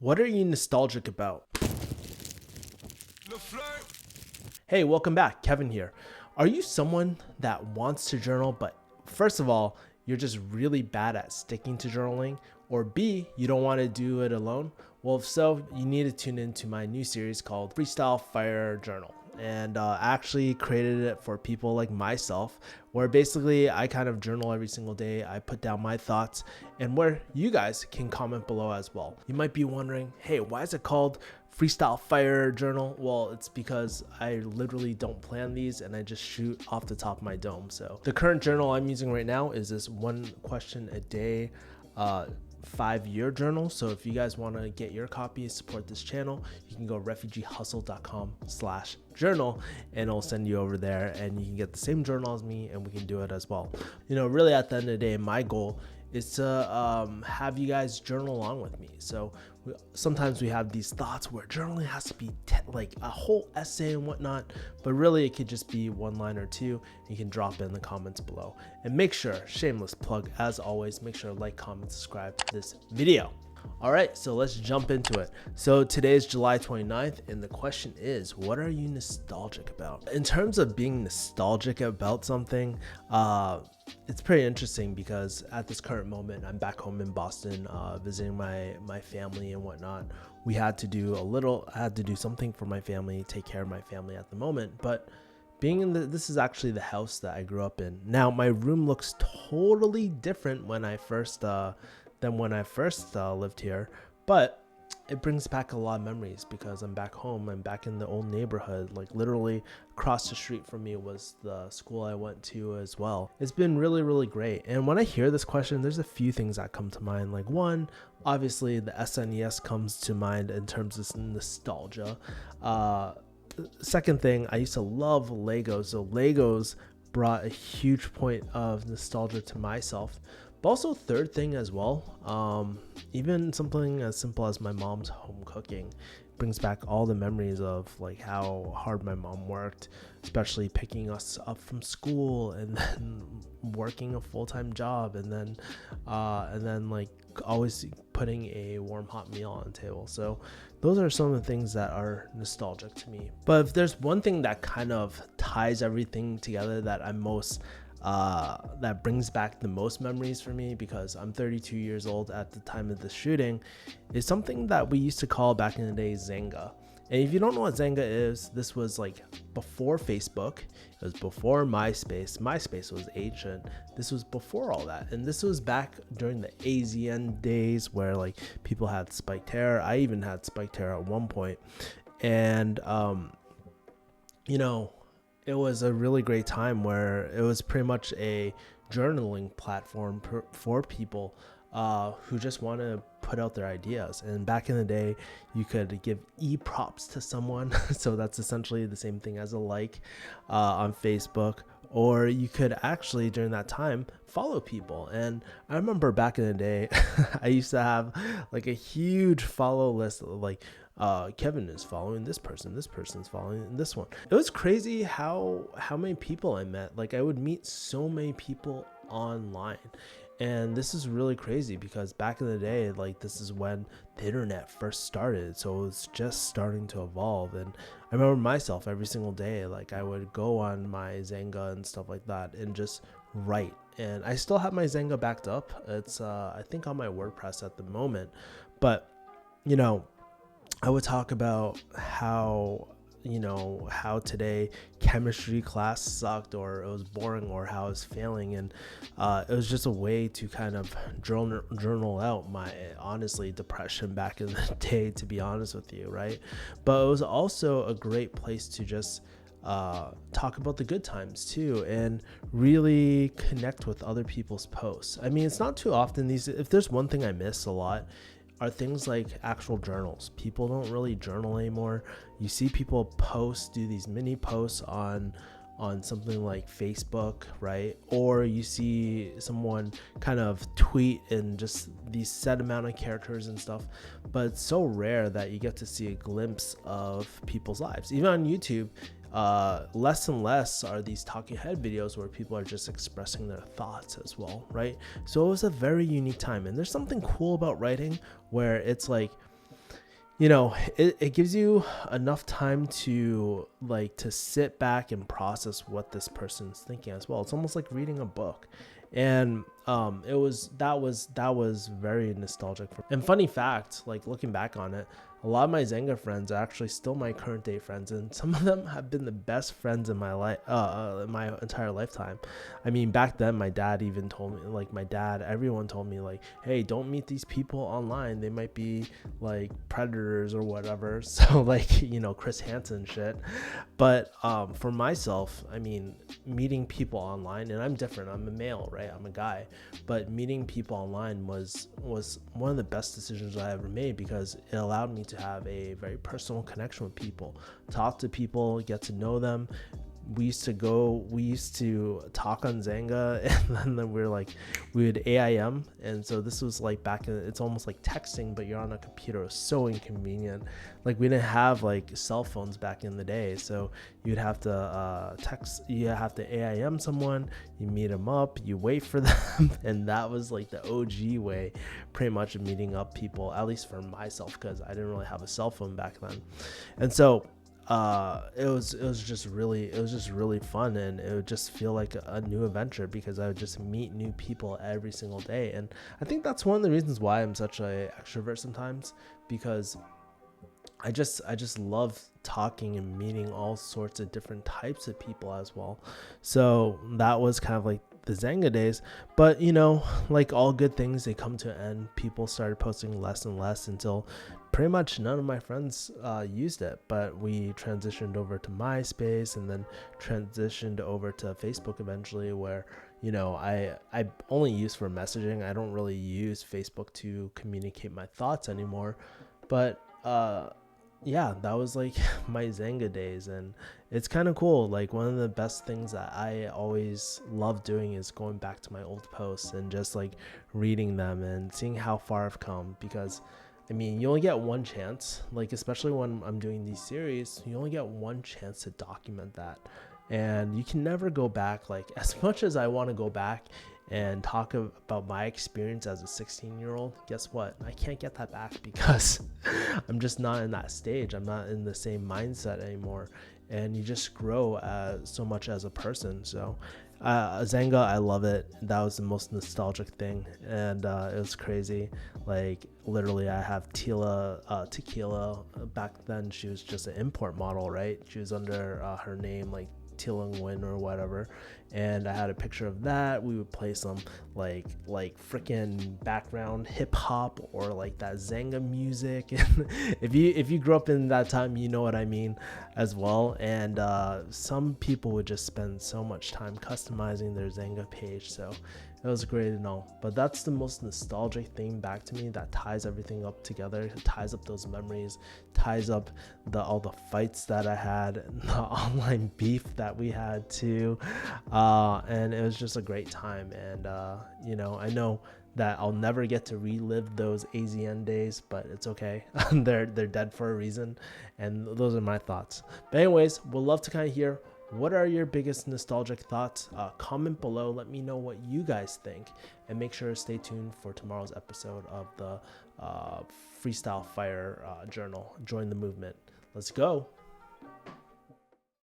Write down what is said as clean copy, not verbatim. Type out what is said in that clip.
What are you nostalgic about? Hey, welcome back. Kevin here. Are you someone that wants to journal, but first of all, you're just really bad at sticking to journaling? Or B, you don't want to do it alone? Well, if so, you need to tune into my new series called Freestyle Fire Journal. And I actually created it for people like myself, where basically I kind of journal every single day. I put down my thoughts, and where you guys can comment below as well. You might be wondering, hey, why is it called Freestyle Fire Journal? Well, it's because I literally don't plan these and I just shoot off the top of my dome. So the current journal I'm using right now is this one question a day 5-year journal. So if you guys want to get your copy and support this channel, you can go refugeehustle.com/journal and it'll send you over there and you can get the same journal as me and we can do it as well. You know, really at the end of the day, my goal is to have you guys journal along with me. So sometimes we have these thoughts where journaling has to be like a whole essay and whatnot, but really it could just be one line or two. You can drop it in the comments below, and make sure, shameless plug as always, make sure to like, comment, subscribe to this video. All right, so let's jump into it. So today is July 29th, and the question is, what are you nostalgic about? In terms of being nostalgic about something, it's pretty interesting because at this current moment, I'm back home in Boston, visiting my family and whatnot. I had to do something for my family, take care of my family at the moment, but this is actually the house that I grew up in. Now, my room looks totally different when I first lived here, but it brings back a lot of memories because I'm back home. I'm back in the old neighborhood. Like literally across the street from me was the school I went to as well. It's been really, really great. And when I hear this question, there's a few things that come to mind. Like one, obviously the SNES comes to mind in terms of nostalgia. Second thing, I used to love Legos. So Legos brought a huge point of nostalgia to myself. But also third thing as well, even something as simple as my mom's home cooking brings back all the memories of like how hard my mom worked, especially picking us up from school and then working a full-time job and then like always putting a warm hot meal on the table. So those are some of the things that are nostalgic to me. But if there's one thing that kind of ties everything together that I'm most that brings back the most memories for me, because I'm 32 years old at the time of the shooting, is something that we used to call back in the day XANGA. And if you don't know what XANGA is, this was like before Facebook. It was before MySpace. MySpace was ancient. This was before all that. And this was back during the AZN days where like people had spiked hair. I even had spiked hair at one point. And, you know, it was a really great time where it was pretty much a journaling platform for people who just want to put out their ideas. And back in the day, you could give e-props to someone. So that's essentially the same thing as a like on Facebook. Or you could actually, during that time, follow people. And I remember back in the day, I used to have like a huge follow list of like, Kevin is following this person's following this one. It was crazy how many people I met. Like I would meet so many people online. And this is really crazy because back in the day, like this is when the internet first started. So it was just starting to evolve. And I remember myself every single day, like I would go on my XANGA and stuff like that and just write. And I still have my XANGA backed up. It's, I think on my WordPress at the moment, but you know, I would talk about how today chemistry class sucked or it was boring or how I was failing. And it was just a way to kind of journal out my, honestly, depression back in the day, to be honest with you, right? But it was also a great place to just talk about the good times too and really connect with other people's posts. I mean, it's not too often if there's one thing I miss a lot, are things like actual journals. People don't really journal anymore. You see people do these mini posts on something like Facebook, right? Or you see someone kind of tweet in just these set amount of characters and stuff, but it's so rare that you get to see a glimpse of people's lives. Even on YouTube, less and less are these talking head videos where people are just expressing their thoughts as well, right? So it was a very unique time, and there's something cool about writing where it's like it gives you enough time to sit back and process what this person's thinking as well. It's almost like reading a book. And that was very nostalgic. And funny fact, like looking back on it, a lot of my Xanga friends are actually still my current day friends, and some of them have been the best friends in my life, my entire lifetime. I mean, back then my dad even told me, everyone told me like, hey, don't meet these people online, they might be like predators or whatever. So like, Chris Hansen shit. But for myself, I mean, meeting people online, and I'm different, I'm a male, right? I'm a guy, but meeting people online was one of the best decisions I ever made, because it allowed me to have a very personal connection with people, talk to people, get to know them. We used to talk on Xanga, and then we would AIM. And so this was like it's almost like texting, but you're on a computer. It was so inconvenient. Like, we didn't have like cell phones back in the day, so you'd have to you have to AIM someone, you meet them up, you wait for them. And that was like the OG way pretty much of meeting up people, at least for myself, because I didn't really have a cell phone back then. And so it was just really fun, and it would just feel like a new adventure, because I would just meet new people every single day. And I think that's one of the reasons why I'm such an extrovert sometimes, because I just love talking and meeting all sorts of different types of people as well. So that was kind of like the Xanga days. But like all good things, they come to an end. People started posting less and less until pretty much none of my friends used it. But we transitioned over to MySpace, and then transitioned over to Facebook eventually, where I only use for messaging. I don't really use Facebook to communicate my thoughts anymore. But yeah, that was like my Xanga days, and it's kind of cool. Like, one of the best things that I always love doing is going back to my old posts and just like reading them and seeing how far I've come, because I mean, you only get one chance, like especially when I'm doing these series, you only get one chance to document that, and you can never go back. Like, as much as I want to go back and talk about my experience as a 16-year-old, guess what? I can't get that back, because I'm just not in that stage. I'm not in the same mindset anymore. And you just grow so much as a person. So Xanga, I love it. That was the most nostalgic thing. And it was crazy. Like, literally, I have Tequila. Back then, she was just an import model, right? She was under her name, like Tila Nguyen or whatever, and I had a picture of that. We would play some like freaking background hip hop, or like that Xanga music. And if you grew up in that time, you know what I mean as well. And some people would just spend so much time customizing their Xanga page, so it was great and all. But that's the most nostalgic thing back to me, that ties everything up together. It ties up those memories, ties up all the fights that I had, the online beef that we had too, and it was just a great time. And I know that I'll never get to relive those AZN days, but it's okay. they're dead for a reason, and those are my thoughts. But anyways, we'll love to kind of hear, what are your biggest nostalgic thoughts? Comment below, let me know what you guys think, and make sure to stay tuned for tomorrow's episode of the Freestyle Fire Journal. Join the movement. Let's go.